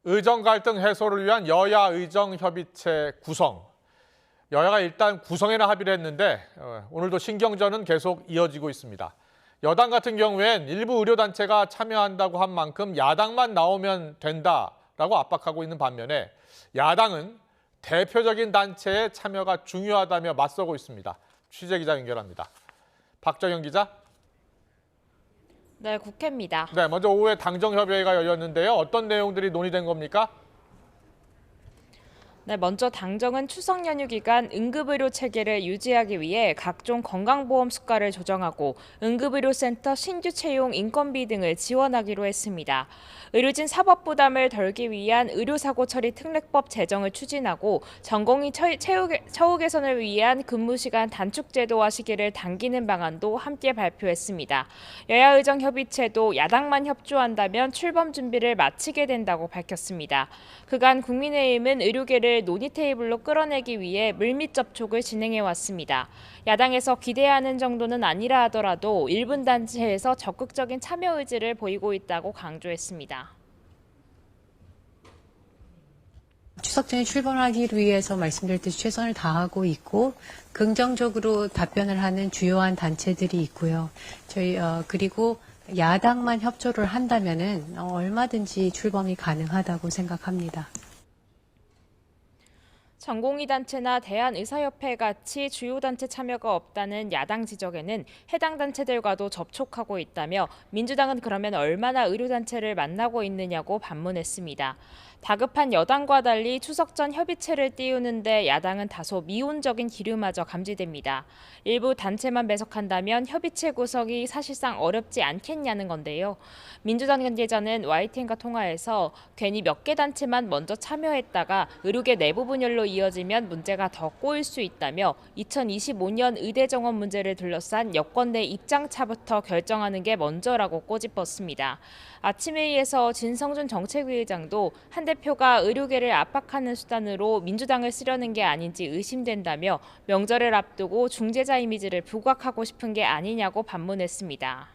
의정 갈등 해소를 위한 여야 의정협의체 구성. 여야가 일단 구성에나 합의를 했는데 오늘도 신경전은 계속 이어지고 있습니다. 여당 같은 경우엔 일부 의료단체가 참여한다고 한 만큼 야당만 나오면 된다라고 압박하고 있는 반면에 야당은 대표적인 단체의 참여가 중요하다며 맞서고 있습니다. 취재기자 연결합니다. 박정현 기자. 네, 국회입니다. 네, 먼저 오후에 당정협의회가 열렸는데요. 어떤 내용들이 논의된 겁니까? 네, 먼저 당정은 추석 연휴 기간 응급의료 체계를 유지하기 위해 각종 건강보험 수가를 조정하고 응급의료센터 신규 채용 인건비 등을 지원하기로 했습니다. 의료진 사법 부담을 덜기 위한 의료사고 처리 특례법 제정을 추진하고 전공의 처우 개선을 위한 근무시간 단축 제도화 시기를 당기는 방안도 함께 발표했습니다. 여야 의정협의체도 야당만 협조한다면 출범 준비를 마치게 된다고 밝혔습니다. 그간 국민의힘은 의료계를 논의 테이블로 끌어내기 위해 물밑 접촉을 진행해 왔습니다. 야당에서 기대하는 정도는 아니라 하더라도 일부 단체에서 적극적인 참여 의지를 보이고 있다고 강조했습니다. 추석 전에 출범하기 위해서 말씀드렸듯이 최선을 다하고 있고 긍정적으로 답변을 하는 주요한 단체들이 있고요. 그리고 야당만 협조를 한다면은 얼마든지 출범이 가능하다고 생각합니다. 전공의 단체나 대한의사협회 같이 주요 단체 참여가 없다는 야당 지적에는 해당 단체들과도 접촉하고 있다며 민주당은 그러면 얼마나 의료단체를 만나고 있느냐고 반문했습니다. 다급한 여당과 달리 추석 전 협의체를 띄우는데 야당은 다소 미온적인 기류마저 감지됩니다. 일부 단체만 배석한다면 협의체 구성이 사실상 어렵지 않겠냐는 건데요. 민주당 관계자는 YTN과 통화에서 괜히 몇 개 단체만 먼저 참여했다가 의료계 내부 분열로 이어지면 문제가 더 꼬일 수 있다며 2025년 의대 정원 문제를 둘러싼 여권 내 입장차부터 결정하는 게 먼저라고 꼬집었습니다. 아침 회의에서 진성준 정책위 의장도 한 대표가 의료계를 압박하는 수단으로 민주당을 쓰려는 게 아닌지 의심된다며 명절을 앞두고 중재자 이미지를 부각하고 싶은 게 아니냐고 반문했습니다.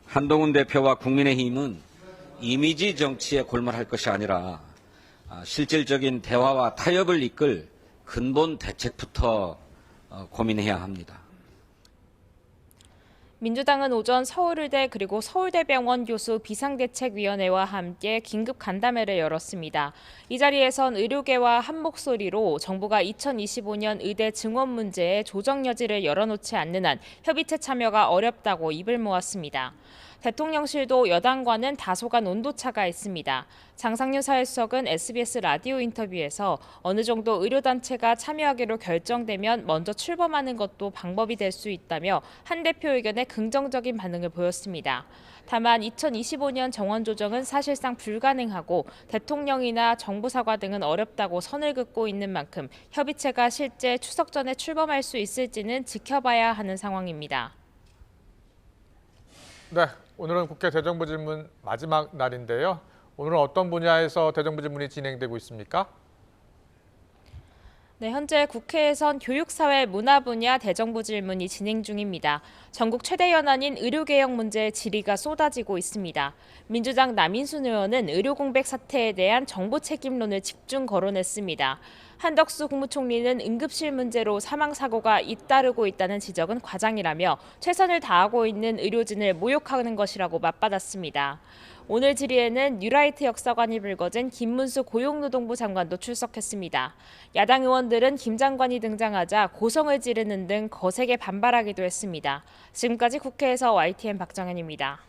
한동훈 대표와 국민의힘은 이미지 정치에 골몰할 것이 아니라 실질적인 대화와 타협을 이끌 근본 대책부터 고민해야 합니다. 민주당은 오전 서울의대 그리고 서울대병원 교수 비상대책위원회와 함께 긴급 간담회를 열었습니다. 이 자리에선 의료계와 한 목소리로 정부가 2025년 의대 증원 문제에 조정 여지를 열어놓지 않는 한 협의체 참여가 어렵다고 입을 모았습니다. 대통령실도 여당과는 다소간 온도차가 있습니다. 장상윤 사회수석은 SBS 라디오 인터뷰에서 어느 정도 의료단체가 참여하기로 결정되면 먼저 출범하는 것도 방법이 될 수 있다며 한 대표 의견에 긍정적인 반응을 보였습니다. 다만 2025년 정원 조정은 사실상 불가능하고 대통령이나 정부 사과 등은 어렵다고 선을 긋고 있는 만큼 협의체가 실제 추석 전에 출범할 수 있을지는 지켜봐야 하는 상황입니다. 네, 오늘은 국회 대정부 질문 마지막 날인데요. 오늘은 어떤 분야에서 대정부 질문이 진행되고 있습니까? 네, 현재 국회에선 교육사회 문화 분야 대정부 질문이 진행 중입니다. 전국 최대 현안인 의료개혁 문제의 질의가 쏟아지고 있습니다. 민주당 남인순 의원은 의료공백 사태에 대한 정부 책임론을 집중 거론했습니다. 한덕수 국무총리는 응급실 문제로 사망사고가 잇따르고 있다는 지적은 과장이라며 최선을 다하고 있는 의료진을 모욕하는 것이라고 맞받았습니다. 오늘 질의에는 뉴라이트 역사관이 불거진 김문수 고용노동부 장관도 출석했습니다. 야당 의원들은 김 장관이 등장하자 고성을 지르는 등 거세게 반발하기도 했습니다. 지금까지 국회에서 YTN 박정현입니다.